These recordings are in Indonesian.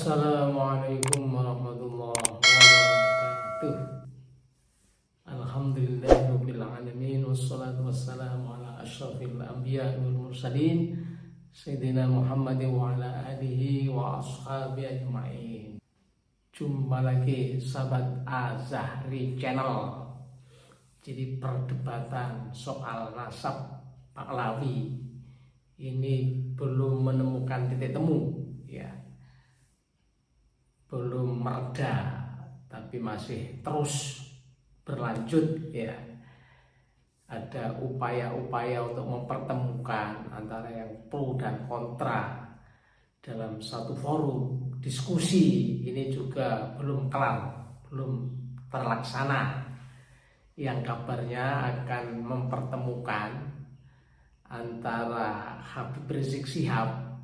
Assalamualaikum warahmatullahi wabarakatuh. Alhamdulillahirabbil alamin wassalatu wassalamu ala asyrafil anbiya'i wal mursalin sayyidina Muhammadin wa ala alihi wa ashabihi ajmain. Jumpa lagi sahabat Azahri Channel. Jadi perdebatan soal nasab Pahlawi ini belum menemukan titik temu, ya. Belum mereda, tapi masih terus berlanjut, ya. Ada upaya-upaya untuk mempertemukan antara yang pro dan kontra dalam satu forum diskusi. Ini juga belum kelar, belum terlaksana, yang kabarnya akan mempertemukan antara Habib Rizik Syihab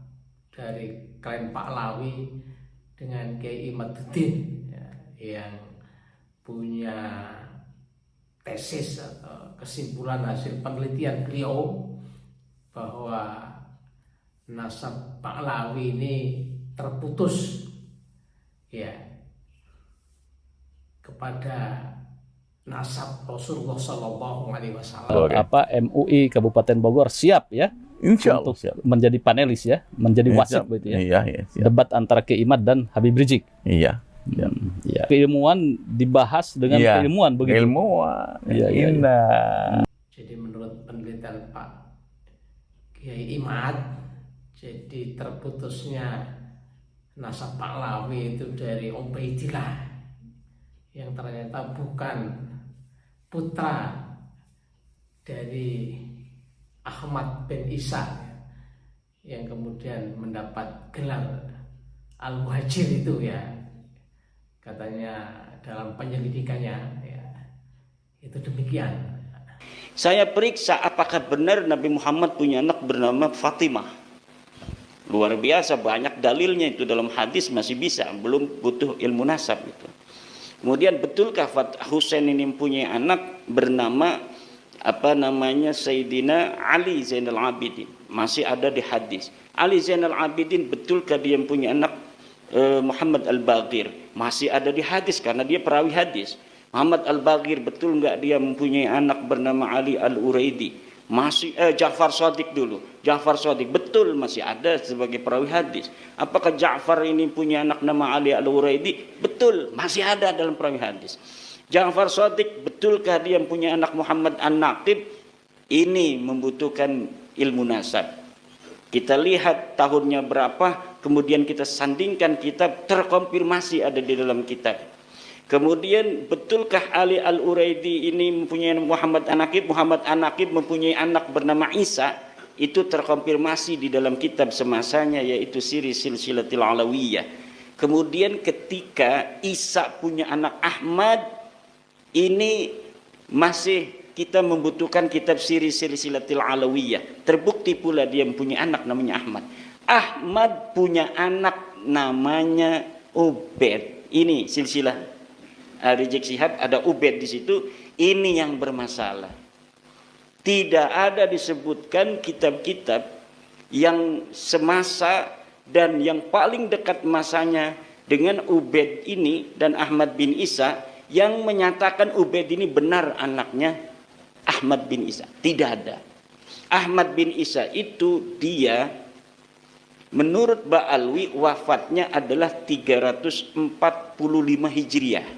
dari klan Pahlawi dengan Kiai Imaduddin, ya, yang punya tesis atau kesimpulan hasil penelitian beliau bahwa nasab Pahlawi ini terputus, ya, kepada nasab Rasulullah Shallallahu Alaihi Wasallam. MUI Kabupaten Bogor siap, ya, Insya Allah untuk menjadi panelis, ya, menjadi wasit gitu, ya. Iya, siap. Debat antara Kiai Imad dan Habib Rizik. Iya. Ya. Keilmuan dibahas dengan keilmuan begitu. Ilmuwan. Iya. Indah. Jadi menurut penelitian Pak Kiai Imad, jadi terputusnya nasab Pahlawi itu dari Ubaidillah, yang ternyata bukan putra dari Ahmad bin Isa, yang kemudian mendapat gelar Al-Muhajir itu, ya, katanya dalam penyelidikannya, ya, itu demikian. Saya periksa apakah benar Nabi Muhammad punya anak bernama Fatimah. Luar biasa banyak dalilnya itu dalam hadis, masih bisa, belum butuh ilmu nasab itu. Kemudian betulkah Husain ini mempunyai anak bernama Sayyidina Ali Zainal Abidin? Masih ada di hadis. Ali Zainal Abidin, betulkah dia mempunyai anak Muhammad Al-Baqir? Masih ada di hadis karena dia perawi hadis. Muhammad Al-Baqir, betul enggak dia mempunyai anak bernama Ali Al-Uraidi? Masih Ja'far Shadiq dulu. Ja'far Shadiq betul masih ada sebagai perawi hadis. Apakah Ja'far ini punya anak nama Ali Al-Uraidi? Betul, masih ada dalam perawi hadis. Ja'far Shadiq, betulkah dia punya anak Muhammad An-Naqib? Ini membutuhkan ilmu nasab. Kita lihat tahunnya berapa, kemudian kita sandingkan kitab, terkonfirmasi ada di dalam kitab. Kemudian betulkah Ali Al-Uraidi ini mempunyai Muhammad An-Naqib? Muhammad An-Naqib mempunyai anak bernama Isa. Itu terkonfirmasi di dalam kitab semasanya, yaitu Siri Silsilatil Alawiyah. Kemudian ketika Isa punya anak Ahmad, ini masih kita membutuhkan kitab Siri Silsilatil Alawiyah. Terbukti pula dia mempunyai anak namanya Ahmad. Ahmad punya anak namanya Ubaid. Ini silsilah Rizik Syihab, ada Ubaid di situ. Ini yang bermasalah. Tidak ada disebutkan kitab-kitab yang semasa dan yang paling dekat masanya dengan Ubaid ini dan Ahmad bin Isa yang menyatakan Ubaid ini benar anaknya Ahmad bin Isa. Tidak ada. Ahmad bin Isa itu dia menurut Ba'alwi wafatnya adalah 345 Hijriah.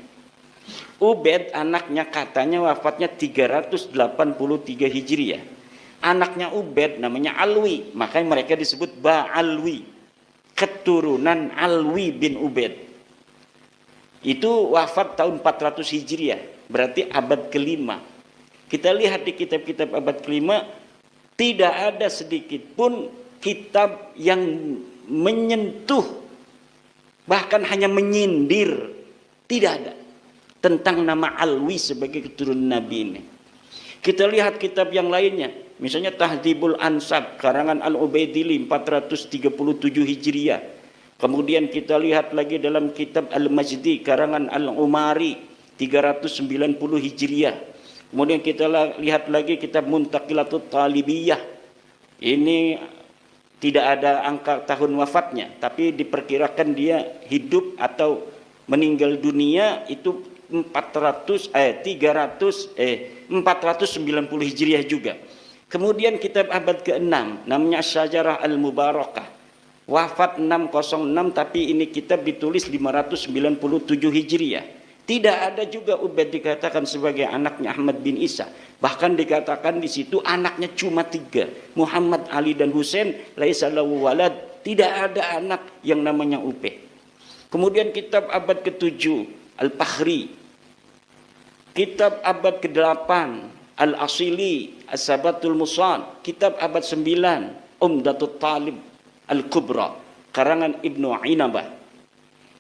Ubaid anaknya katanya wafatnya 383 Hijriah. Anaknya Ubaid namanya Alwi, makanya mereka disebut Ba'alwi, keturunan Alwi bin Ubaid. Itu wafat tahun 400 Hijriah, berarti abad kelima. Kita lihat di kitab-kitab abad kelima, tidak ada sedikit pun kitab yang menyentuh, bahkan hanya menyindir, tidak ada, tentang nama Alwi sebagai keturunan Nabi ini. Kita lihat kitab yang lainnya, misalnya Tahdhibul Ansab karangan Al-Ubaidili 437 Hijriah. Kemudian kita lihat lagi dalam kitab Al-Majdi karangan Al-Umari 390 Hijriah. Kemudian kita lihat lagi kitab Muntaqilatut Talibiyah. Ini Tidak ada angka tahun wafatnya, tapi diperkirakan dia hidup atau meninggal dunia itu 490 Hijriah juga. Kemudian kitab abad ke-6 namanya Syajarah Al-Mubarakah, wafat 606, tapi ini kitab ditulis 597 Hijriah. Tidak ada juga Ubaid dikatakan sebagai anaknya Ahmad bin Isa. Bahkan dikatakan di situ anaknya cuma 3, Muhammad, Ali dan Husain, laisa lahu walad, tidak ada anak yang namanya Ubaid. Kemudian kitab abad ke-7 Al-Fakhri, kitab abad ke-8 Al-Asili As-Sabatul Musan, kitab abad 9 Umdatul Talib Al-Kubra karangan Ibnu Inabah.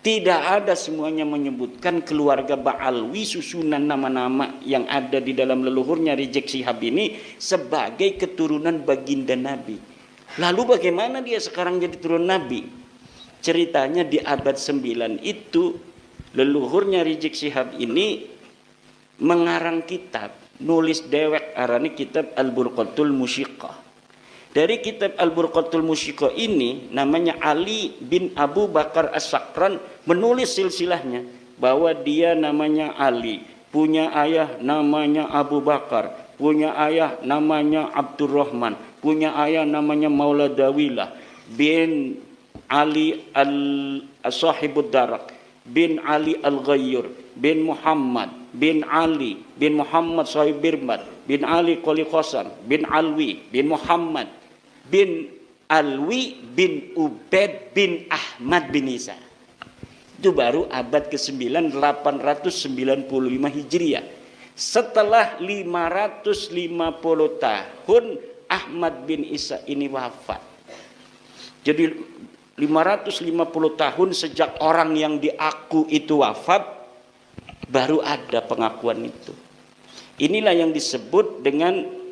Tidak ada semuanya menyebutkan keluarga Ba'alwi, susunan nama-nama yang ada di dalam leluhurnya Rizik Syihab ini sebagai keturunan baginda Nabi. Lalu bagaimana dia sekarang jadi turun Nabi? Ceritanya di abad 9 itu leluhurnya Rizik Syihab ini mengarang kitab, nulis dewek arani kitab Al-Burqatul Musyiqah. Dari kitab Al-Burqatul Musyiqah ini namanya Ali bin Abu Bakar As-Sakran menulis silsilahnya bahwa dia namanya Ali, punya ayah namanya Abu Bakar, punya ayah namanya Abdurrahman, punya ayah namanya Maula Dawilah bin Ali al-Sahibud Darak bin Ali al-Ghayyur bin Muhammad bin Ali bin Muhammad Sahib Birmat bin Ali Qoli Khosan bin Alwi bin Muhammad bin Alwi bin Ubaid bin Ahmad bin Isa. Itu baru abad ke-9 895 Hijriah. Setelah 550 tahun Ahmad bin Isa ini wafat. Jadi 550 tahun sejak orang yang diaku itu wafat, baru ada pengakuan itu. Inilah yang disebut dengan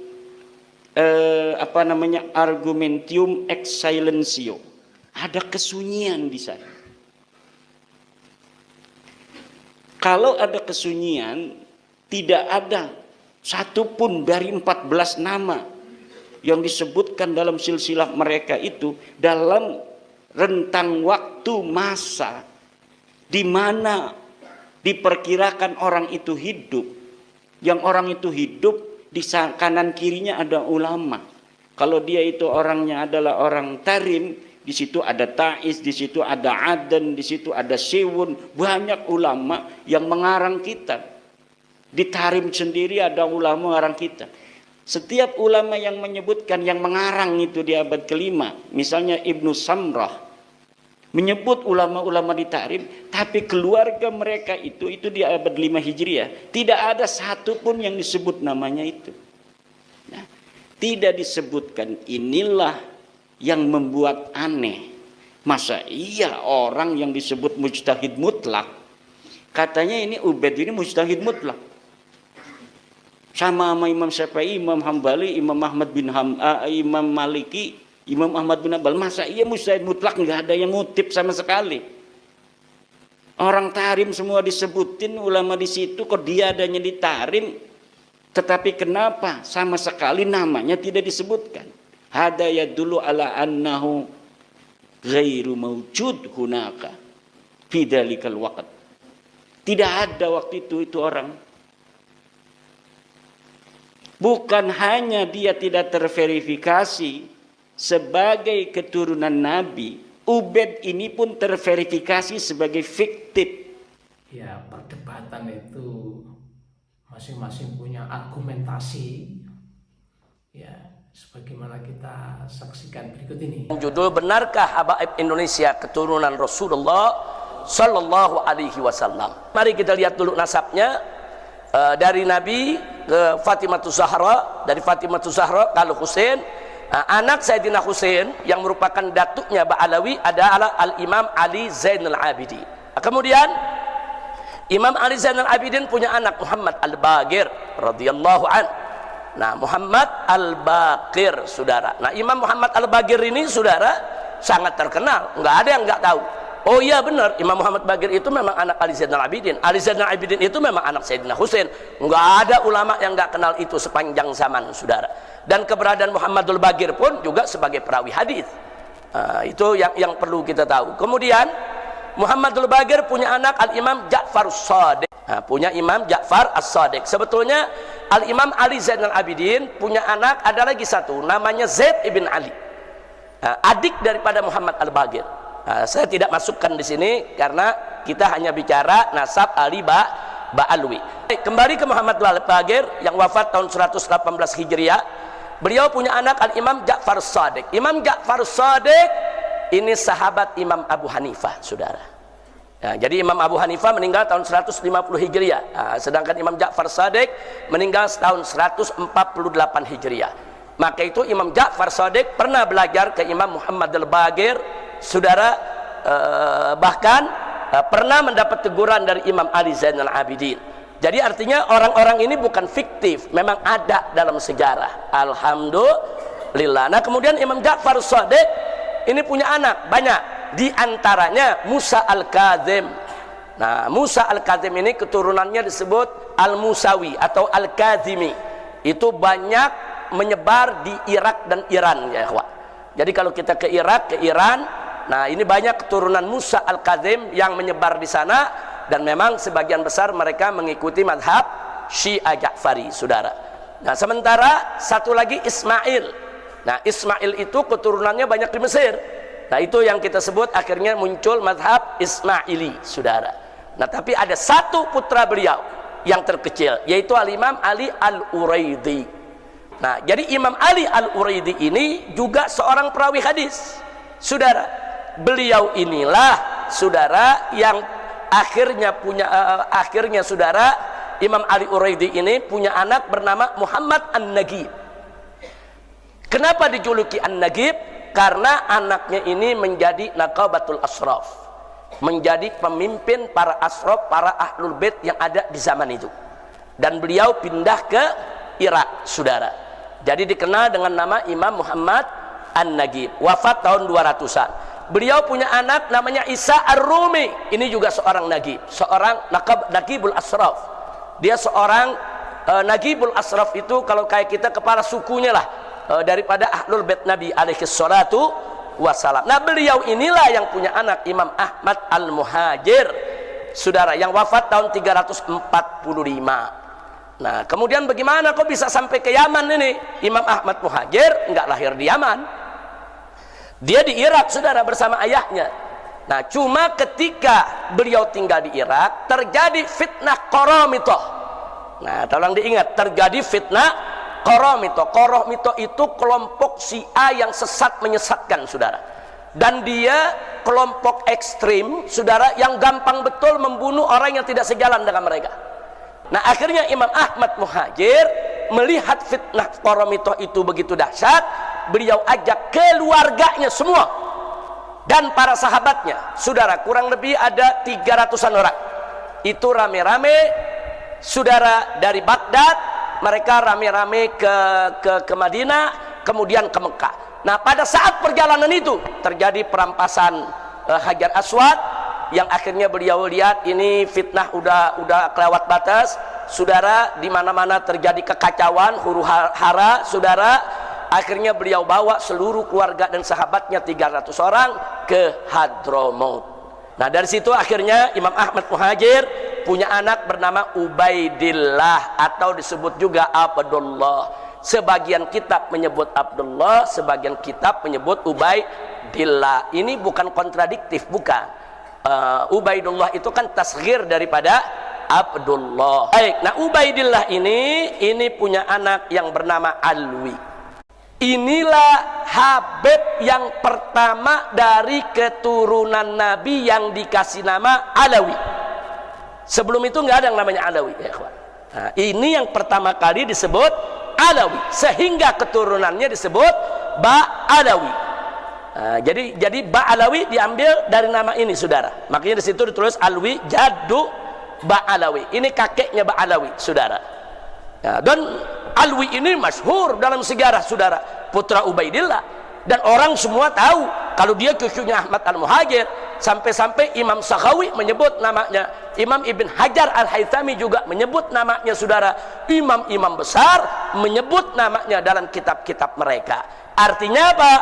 argumentium ex silentio. Ada kesunyian di sana. Kalau ada kesunyian, tidak ada satupun dari 14 nama yang disebutkan dalam silsilah mereka itu dalam rentang waktu masa di mana diperkirakan orang itu hidup. Yang orang itu hidup, di kanan kirinya ada ulama. Kalau dia itu orangnya adalah orang Tarim, di situ ada Taiz, di situ ada Aden, di situ ada Siwun, banyak ulama yang mengarang kitab. Di Tarim sendiri ada ulama mengarang kitab. Setiap ulama yang menyebutkan yang mengarang itu di abad ke-5, misalnya Ibnu Samrah menyebut ulama-ulama di Tarim, tapi keluarga mereka itu di abad 5 Hijriah tidak ada satu pun yang disebut namanya itu. Nah, tidak disebutkan, inilah yang membuat aneh. Masa iya orang yang disebut mujtahid mutlak, katanya ini Ubaid ini mujtahid mutlak, sama Imam Syafi'i, Imam Hambali, Imam Ahmad bin Imam Maliki, Imam Ahmad bin Hanbal. Masa iya mujtahid mutlak, nggak ada yang ngutip sama sekali. Orang Tarim semua disebutin ulama di situ, kok dia adanya di Tarim, tetapi kenapa sama sekali namanya tidak disebutkan? Hada yadullu ala annahu ghairu mawjud hunaka fi dalikal waqt. Tidak ada waktu itu orang. Bukan hanya dia tidak terverifikasi sebagai keturunan Nabi, Ubaid ini pun terverifikasi sebagai fiktif. Ya, perdebatan itu masing-masing punya argumentasi. Ya, sebagaimana kita saksikan berikut ini. Judul, benarkah habaib Indonesia keturunan Rasulullah Sallallahu Alaihi Wasallam? Mari kita lihat dulu nasabnya. Dari Nabi ke Fatimah Zahra, dari Fatimah Zahra kalau Husain, anak Sayyidina Husain yang merupakan datuknya Ba'alawi adalah Al-Imam Ali Zainal Abidin. Kemudian Imam Ali Zainal Abidin punya anak Muhammad Al-Baqir radhiyallahu an. Nah, Muhammad Al-Baqir, saudara. Nah, Imam Muhammad Al-Baqir ini, saudara, sangat terkenal. Nggak ada yang nggak tahu. Oh iya benar, Imam Muhammad Baqir itu memang anak Ali Zainal Abidin. Ali Zainal Abidin itu memang anak Sayyidina Husain. Nggak ada ulama yang nggak kenal itu sepanjang zaman, saudara. Dan keberadaan Muhammadul Baqir pun juga sebagai perawi hadis. Itu yang perlu kita tahu. Kemudian Muhammad al-Baqir punya anak Al-Imam Ja'far as-Shadiq. Punya Imam Ja'far as-Shadiq. Sebetulnya Al-Imam Ali Zainal Abidin punya anak, ada lagi satu namanya Zaid ibn Ali, adik daripada Muhammad al-Baqir. Saya tidak masukkan di sini karena kita hanya bicara nasab Ali Ba'alwi. Kembali ke Muhammad al-Baqir yang wafat tahun 118 Hijriah. Beliau punya anak Al-Imam Ja'far as-Shadiq. Imam Ja'far as-Shadiq ini sahabat Imam Abu Hanifah, saudara. Jadi Imam Abu Hanifah meninggal tahun 150 Hijriah, sedangkan Imam Ja'far as-Shadiq meninggal tahun 148 Hijriah. Maka itu Imam Ja'far as-Shadiq pernah belajar ke Imam Muhammad al-Baqir, saudara, bahkan pernah mendapat teguran dari Imam Ali Zainal Abidin. Jadi artinya orang-orang ini bukan fiktif, memang ada dalam sejarah. Alhamdulillah. Nah, kemudian Imam Ja'far as-Shadiq ini punya anak banyak, di antaranya Musa al-Kazim. Nah, Musa al-Kazim ini keturunannya disebut Al-Musawi atau Al-Kazimi. Itu banyak menyebar di Irak dan Iran, ya ikhwan. Jadi kalau kita ke Irak, ke Iran, nah ini banyak keturunan Musa al-Kazim yang menyebar di sana, dan memang sebagian besar mereka mengikuti mazhab Syiah Ja'fari, saudara. Nah, sementara satu lagi Ismail. Nah, Ismail itu keturunannya banyak di Mesir. Nah, itu yang kita sebut akhirnya muncul mazhab Ismaili, saudara. Nah, tapi ada satu putra beliau yang terkecil, yaitu Al-Imam Ali Al-Uraidi. Nah, jadi Imam Ali Al-Uraidi ini juga seorang perawi hadis, saudara. Beliau inilah, saudara, yang akhirnya saudara, Imam Ali Uraidi ini punya anak bernama Muhammad An-Nagib. Kenapa dijuluki An-Nagib? Karena anaknya ini menjadi naqabatul asraf, menjadi pemimpin para asraf, para ahlul bait yang ada di zaman itu. Dan beliau pindah ke Irak, saudara. Jadi dikenal dengan nama Imam Muhammad An-Nagib. Wafat tahun 200-an. Beliau punya anak namanya Isa Ar-Rumi. Ini juga seorang nagib, seorang naqibul asraf. Dia seorang naqibul asraf itu kalau kayak kita kepala sukunya lah, daripada ahlul bait Nabi alaihi salatu wassalam. Nah, beliau inilah yang punya anak Imam Ahmad Al-Muhajir, saudara, yang wafat tahun 345. Nah, kemudian bagaimana kok bisa sampai ke Yaman ini? Imam Ahmad Muhajir enggak lahir di Yaman, dia di Irak, saudara, bersama ayahnya. Nah, cuma ketika beliau tinggal di Irak terjadi fitnah Qaramitoh. Nah, tolong diingat, terjadi fitnah Qaramitoh. Qaramitoh itu kelompok Syiah yang sesat menyesatkan, saudara. Dan dia kelompok ekstrim, saudara, yang gampang betul membunuh orang yang tidak sejalan dengan mereka. Nah, akhirnya Imam Ahmad Muhajir melihat fitnah Qaramitoh itu begitu dahsyat, beliau ajak keluarganya semua dan para sahabatnya, saudara, kurang lebih ada 300-an orang. Itu rame-rame, saudara, dari Baghdad. Mereka rame-rame ke Madinah, kemudian ke Mekah. Nah, pada saat perjalanan itu terjadi perampasan Hajar Aswad, yang akhirnya beliau lihat ini fitnah udah kelewat batas, saudara. Di mana-mana terjadi kekacauan, huru hara, saudara. Akhirnya beliau bawa seluruh keluarga dan sahabatnya 300 orang ke Hadramaut. Nah, dari situ akhirnya Imam Ahmad Muhajir punya anak bernama Ubaidillah, atau disebut juga Abdullah. Sebagian kitab menyebut Abdullah, sebagian kitab menyebut Ubaidillah. Ini bukan kontradiktif, bukan. Ubaidullah itu kan tasghir daripada Abdullah. Baik, nah Ubaidillah ini punya anak yang bernama Alwi. Inilah Habib yang pertama dari keturunan Nabi yang dikasih nama Alawi. Sebelum itu nggak ada yang namanya Alawi, ya ikhwan. Nah, ini yang pertama kali disebut Alawi, sehingga keturunannya disebut Ba'alawi. Nah, jadi Ba'alawi diambil dari nama ini, saudara. Makanya di situ ditulis Alwi Jaddu Ba'alawi. Ini kakeknya Ba'alawi, saudara. Nah, dan Alwi ini masyhur dalam sejarah, saudara, putra Ubaidillah. Dan orang semua tahu kalau dia cucunya Ahmad Al-Muhajir. Sampai-sampai Imam Sakhawi menyebut namanya, Imam Ibn Hajar Al-Haythami juga menyebut namanya, saudara. Imam-imam besar menyebut namanya dalam kitab-kitab mereka. Artinya apa?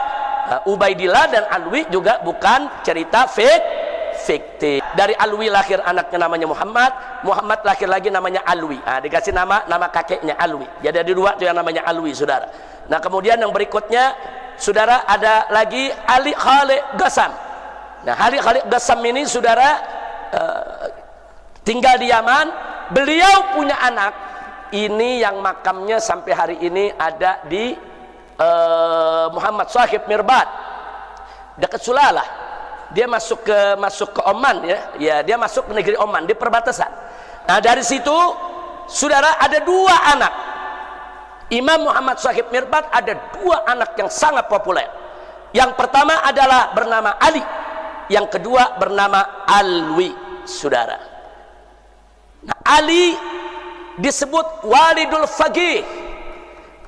Ubaidillah dan Alwi juga bukan cerita fiktif. Dari Alwi lahir anaknya namanya Muhammad, Muhammad lahir lagi namanya Alwi. Dikasih nama kakeknya Alwi. Jadi ada dua tuh yang namanya Alwi, saudara. Nah, kemudian yang berikutnya, saudara, ada lagi Ali Khalid Ghassam. Nah, Ali Khalid Ghassam ini, saudara, tinggal di Yaman. Beliau punya anak ini yang makamnya sampai hari ini ada di Muhammad Sahib Mirbad dekat Sulalah. Dia masuk ke Oman, ya dia masuk ke negeri Oman di perbatasan. Nah, dari situ, saudara, ada dua anak Imam Muhammad Sahib Mirbad, ada dua anak yang sangat populer. Yang pertama adalah bernama Ali, yang kedua bernama Alwi, saudara. Nah, Ali disebut Walidul Faqih.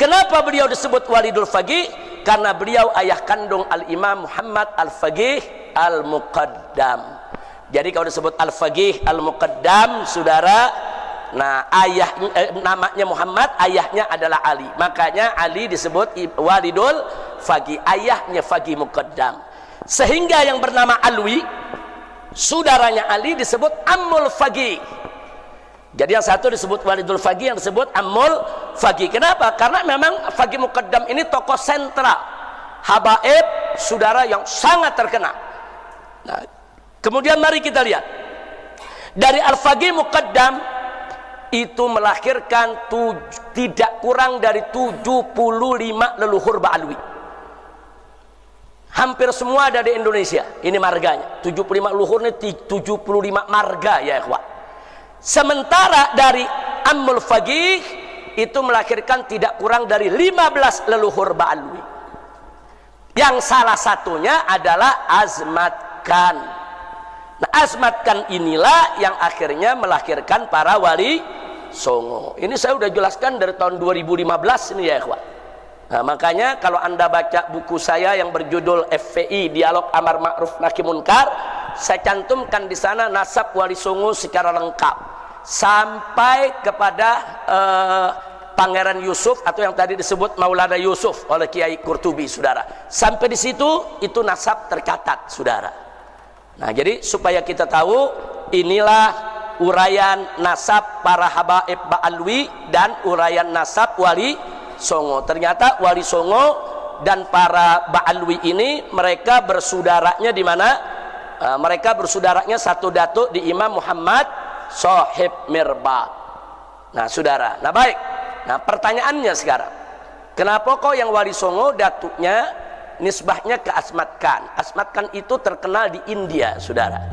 Kenapa beliau disebut Walidul Faqih? Karena beliau ayah kandung Al-Imam Muhammad Al-Faqih Al-Muqaddam. Jadi kalau disebut Al-Faqih Al-Muqaddam, saudara, nah namanya Muhammad, ayahnya adalah Ali. Makanya Ali disebut Walidul Faqih, ayahnya Faqih Muqaddam. Sehingga yang bernama Alwi, saudaranya Ali, disebut Ammul Faqih. Jadi yang satu disebut Walidul Faqih, yang disebut Ammul Faqih. Kenapa? Karena memang Faqih Muqaddam ini tokoh sentral, habaib, saudara, yang sangat terkenal. Nah, kemudian mari kita lihat dari Al-Faqih Muqaddam itu melahirkan tidak kurang dari 75 leluhur Ba'alwi. Hampir semua ada di Indonesia. Ini marganya. 75 leluhur ini 75 marga, ya ikhwah. Sementara dari Ammul Faqih itu melahirkan tidak kurang dari 15 leluhur Ba'alwi. Yang salah satunya adalah Azmat Khan. Nah, Azmat Khan inilah yang akhirnya melahirkan para wali Songo. Ini saya sudah jelaskan dari tahun 2015 ini, ya ikhwan. Nah, makanya kalau Anda baca buku saya yang berjudul FPI, Dialog Amar Ma'ruf Nahi Munkar, saya cantumkan di sana nasab wali Songo secara lengkap sampai kepada Pangeran Yusuf, atau yang tadi disebut Maulana Yusuf oleh Kiai Qurtubi, saudara. Sampai di situ itu nasab tercatat, saudara. Nah, jadi supaya kita tahu, inilah uraian nasab para habaib Ba'alwi dan uraian nasab wali Songo. Ternyata wali Songo dan para Ba'alwi ini mereka bersaudaranya di mana? Mereka bersaudaranya satu datuk di Imam Muhammad Sahib Mirbad. Nah, saudara. Nah, baik. Nah, pertanyaannya sekarang, kenapa kok yang wali Songo datuknya nisbahnya ke Azmat Khan? Azmat Khan itu terkenal di India, saudara.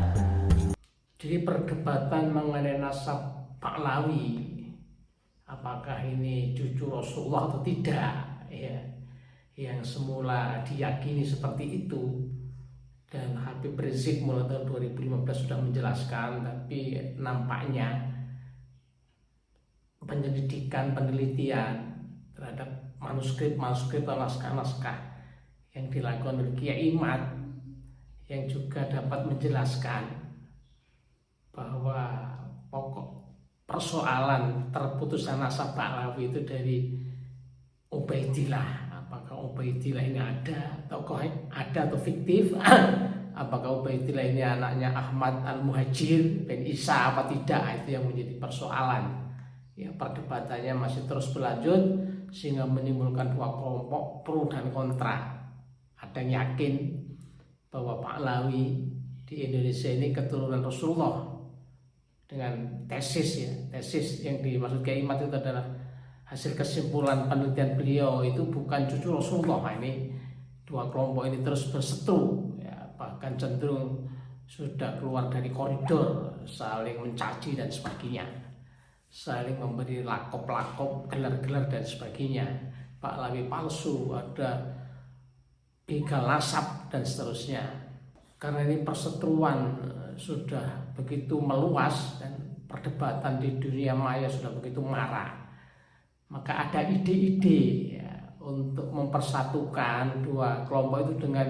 Jadi perdebatan mengenai nasab Pahlawi, apakah ini cucu Rasulullah atau tidak, ya, yang semula diyakini seperti itu, dan Habib Rizik mulai tahun 2015 sudah menjelaskan, tapi nampaknya penyelidikan, penelitian terhadap manuskrip atau naskah-naskah yang dilakukan oleh Kiai Imad yang juga dapat menjelaskan bahwa pokok persoalan terputusnya nasab Pahlawi itu dari Ubaidillah. Apakah Ubaidillah ini ada atau fiktif? Apakah Ubaidillah ini anaknya Ahmad Al-Muhajir bin Isa apa tidak? Itu yang menjadi persoalan. Ya, perdebatannya masih terus berlanjut sehingga menimbulkan dua kelompok pro dan kontra. Ada yang yakin bahwa Pahlawi di Indonesia ini keturunan Rasulullah dengan tesis yang dimaksud Kiai Imad itu adalah hasil kesimpulan penelitian beliau, itu bukan cucu Rasulullah. Nah, ini dua kelompok ini terus berseteru, ya, bahkan cenderung sudah keluar dari koridor, saling mencaci dan sebagainya, saling memberi lakop-lakop, gelar-gelar dan sebagainya. Pahlawi palsu, ada begal nasab dan seterusnya. Karena ini perseteruan sudah begitu meluas dan perdebatan di dunia maya sudah begitu marah, maka ada ide-ide, ya, untuk mempersatukan dua kelompok itu dengan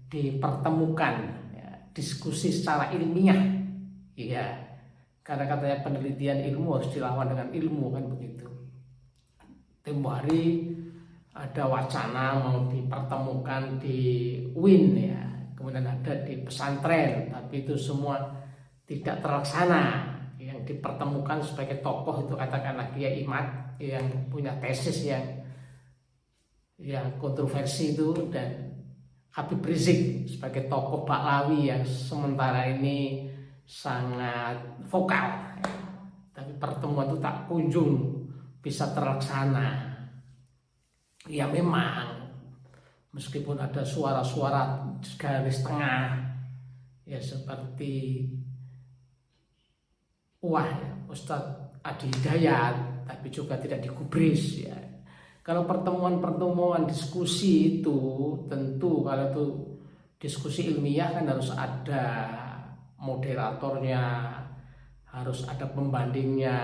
dipertemukan, ya, diskusi secara ilmiah, ya, karena katanya penelitian ilmu harus dilawan dengan ilmu, kan begitu. Tempo hari ada wacana mau dipertemukan di UIN ya, kemudian ada di pesantren, tapi itu semua tidak terlaksana. Yang dipertemukan sebagai tokoh itu katakanlah Kiai Imad yang punya tesis yang kontroversi itu, dan Habib Rizik sebagai tokoh Baklawi yang sementara ini sangat vokal, tapi pertemuan itu tak kunjung bisa terlaksana. Ya memang meskipun ada suara-suara garis tengah ya seperti Ustadz Adi Hidayat, tapi juga tidak digubris ya. Kalau pertemuan diskusi itu tentu kalau itu diskusi ilmiah kan harus ada moderatornya, harus ada pembandingnya.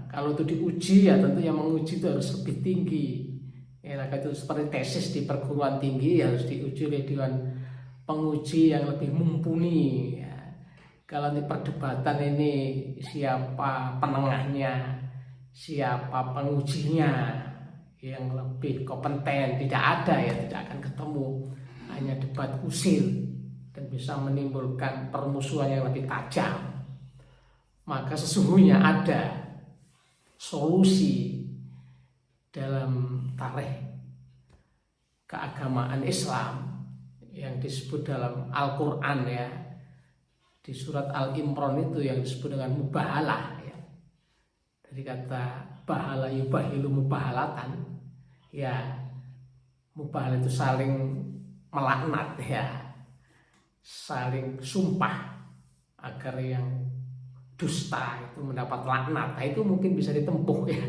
Kalau itu diuji ya tentu yang menguji itu harus lebih tinggi. Ya, itu seperti tesis di perguruan tinggi harus diuji oleh dewan penguji yang lebih mumpuni. Ya. Kalau di perdebatan ini siapa penengahnya, siapa pengujinya yang lebih kompeten, tidak ada ya, tidak akan ketemu, hanya debat usil dan bisa menimbulkan permusuhan yang lebih tajam. Maka sesungguhnya ada solusi dalam tarikh keagamaan Islam yang disebut dalam Al-Quran ya, di surat Al-Imran itu yang disebut dengan mubahalah ya. Dari kata bahala yubahilu mubahalatan ya, mubahalah itu saling melaknat ya, saling sumpah agar yang dusta itu mendapat laknat. Nah, itu mungkin bisa ditempuh ya.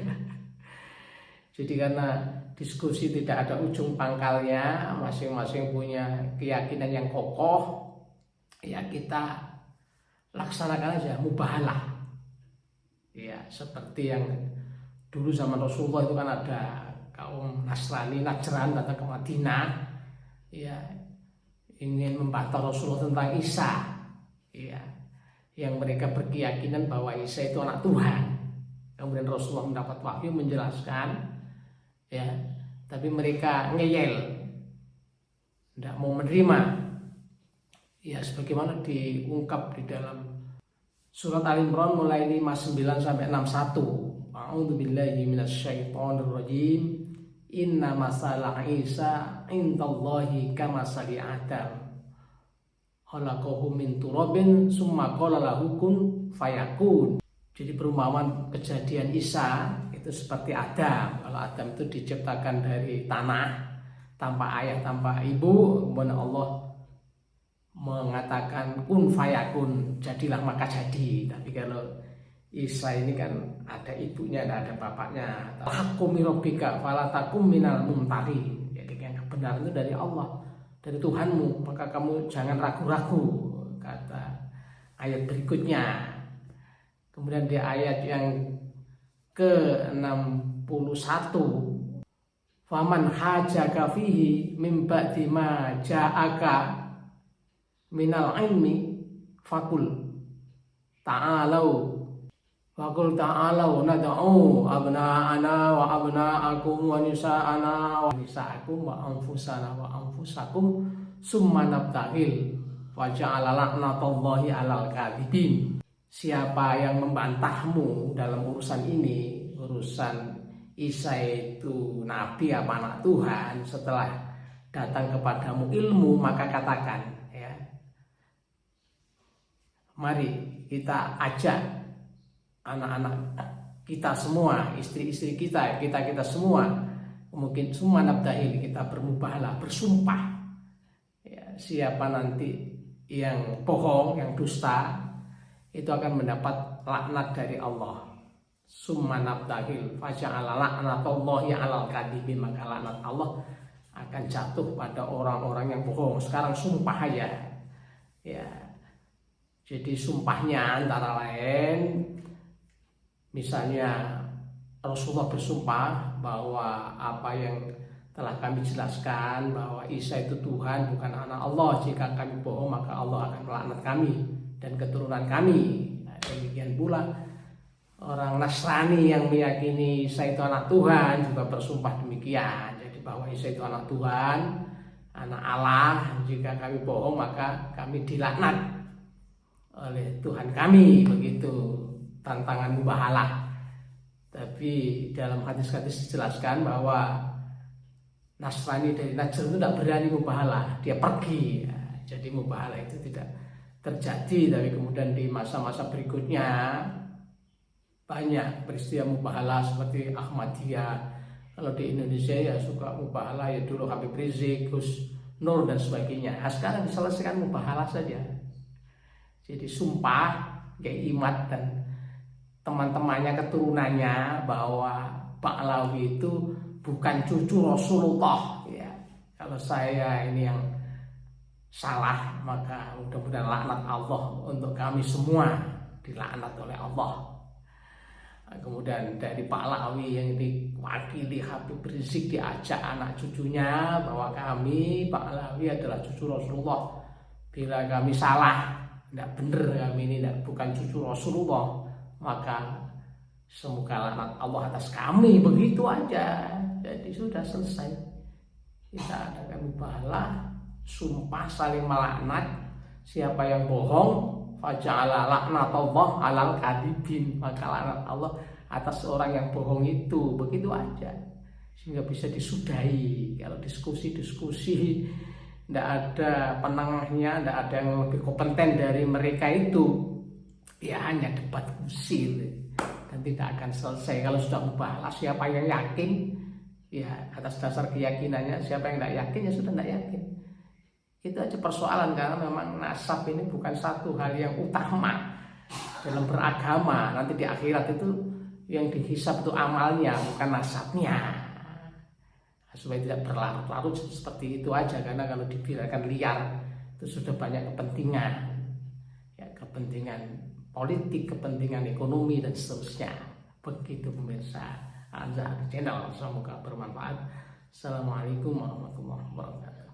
Jadi karena diskusi tidak ada ujung pangkalnya, masing-masing punya keyakinan yang kokoh, ya kita laksanakan aja mubahalah. Ya, seperti yang dulu zaman Rasulullah itu kan ada kaum Nasrani Najran datang ke Madinah, ya ingin membantah Rasulullah tentang Isa, ya, yang mereka berkeyakinan bahwa Isa itu anak Tuhan. Kemudian Rasulullah mendapat wahyu menjelaskan, ya, tapi mereka ngeyel, tidak mau menerima. Ya, sebagaimana diungkap di dalam surat Al-Imran mulai 59 sampai 61. A'udzubillahi minasyaitonirrajim. Inna masalah Isa indallahi kamasali Adam. Khalaqahu min turabin summa qala lahu kun fayakun. Jadi perumpamaan kejadian Isa itu seperti Adam. Kalau Adam itu diciptakan dari tanah tanpa ayah, tanpa ibu, kemudian Allah mengatakan kun fayakun, jadilah maka jadi. Tapi kalau Isa ini kan ada ibunya, ada bapaknya. Tahkum mirabbika fala takum minal mumtari. Jadi yang kebenaran itu dari Allah, dari Tuhanmu, maka kamu jangan ragu-ragu, kata ayat berikutnya. Kemudian di ayat yang ke-61, faman hajaka fihi mim ba'di ma ja'aka minal ilmi fakul ta'alau nad'u abna'ana wa abna'akum wa nisa'ana wa nisa'akum wa anfusana wa anfusakum summa nabtahil wa ja'ala la'natallahi 'alal kadhibin. Siapa yang membantahmu dalam urusan ini, urusan Isa itu nabi apa anak Tuhan, setelah datang kepadamu ilmu, maka katakan, ya, mari kita ajak anak-anak kita semua, istri-istri kita semua, mungkin semua nabdahil, kita bermubahalah, bersumpah, ya, siapa nanti yang bohong, yang dusta, itu akan mendapat laknat dari Allah. Summa nabtahil faja'ala la'natallahi 'alal kadhibin, maka laknat Allah akan jatuh pada orang-orang yang bohong. Sekarang sumpah aja, ya. Jadi sumpahnya antara lain, misalnya Rasulullah bersumpah bahwa apa yang telah kami jelaskan bahwa Isa itu Tuhan bukan anak Allah. Jika kami bohong maka Allah akan melaknat kami dan keturunan kami. Nah, demikian pula orang Nasrani yang meyakini Isa itu anak Tuhan juga bersumpah demikian. Jadi bahwa Isa itu anak Tuhan, anak Allah. Jika kami bohong maka kami dilaknat oleh Tuhan kami, begitu tantangan mubahalah. Tapi dalam hadis-hadis dijelaskan bahwa Nasrani dari Najran itu tidak berani mubahalah, dia pergi. Ya, jadi mubahalah itu tidak terjadi. Tapi kemudian di masa-masa berikutnya banyak peristiwa mubahalah seperti Ahmadiyah. Kalau di Indonesia ya suka mubahalah ya dulu Habib Rizik, Gus Nur dan sebagainya. Nah, sekarang diselesaikan mubahalah saja. Jadi sumpah Kiai Imad dan teman-temannya, keturunannya, bahwa Ba'alawi itu bukan cucu Rasulullah. Ya, kalau saya ini yang salah maka mudah-mudahan laknat Allah untuk kami semua, dilaknat oleh Allah. Kemudian dari Pak Alawi yang diwakili Habib Rizik diajak anak cucunya bahwa kami Pak Alawi adalah cucu Rasulullah. Bila kami salah, tidak benar kami ini bukan cucu Rasulullah, maka semoga laknat Allah atas kami. Begitu aja. Jadi sudah selesai. Kita adakan mubahalah, sumpah saling melaknat. Siapa yang bohong, faja'ala laknatullah alal kadibin, maka laknat Allah atas orang yang bohong itu. Begitu aja, sehingga bisa disudahi. Kalau diskusi tidak ada penengahnya, tidak ada yang lebih kompeten dari mereka itu, ya hanya debat kusir dan tidak akan selesai. Kalau sudah mubahalah, siapa yang yakin ya atas dasar keyakinannya, siapa yang tidak yakin ya sudah tidak yakin. Itu aja persoalan, karena memang nasab ini bukan satu hal yang utama dalam beragama. Nanti di akhirat itu yang dihisab itu amalnya, bukan nasabnya. Supaya tidak berlarut-larut seperti itu aja, karena kalau dibiarkan liar itu sudah banyak kepentingan, ya, kepentingan politik, kepentingan ekonomi dan seterusnya. Begitu pemirsa Al-Azhar Channel, semoga bermanfaat. Assalamualaikum warahmatullahi wabarakatuh.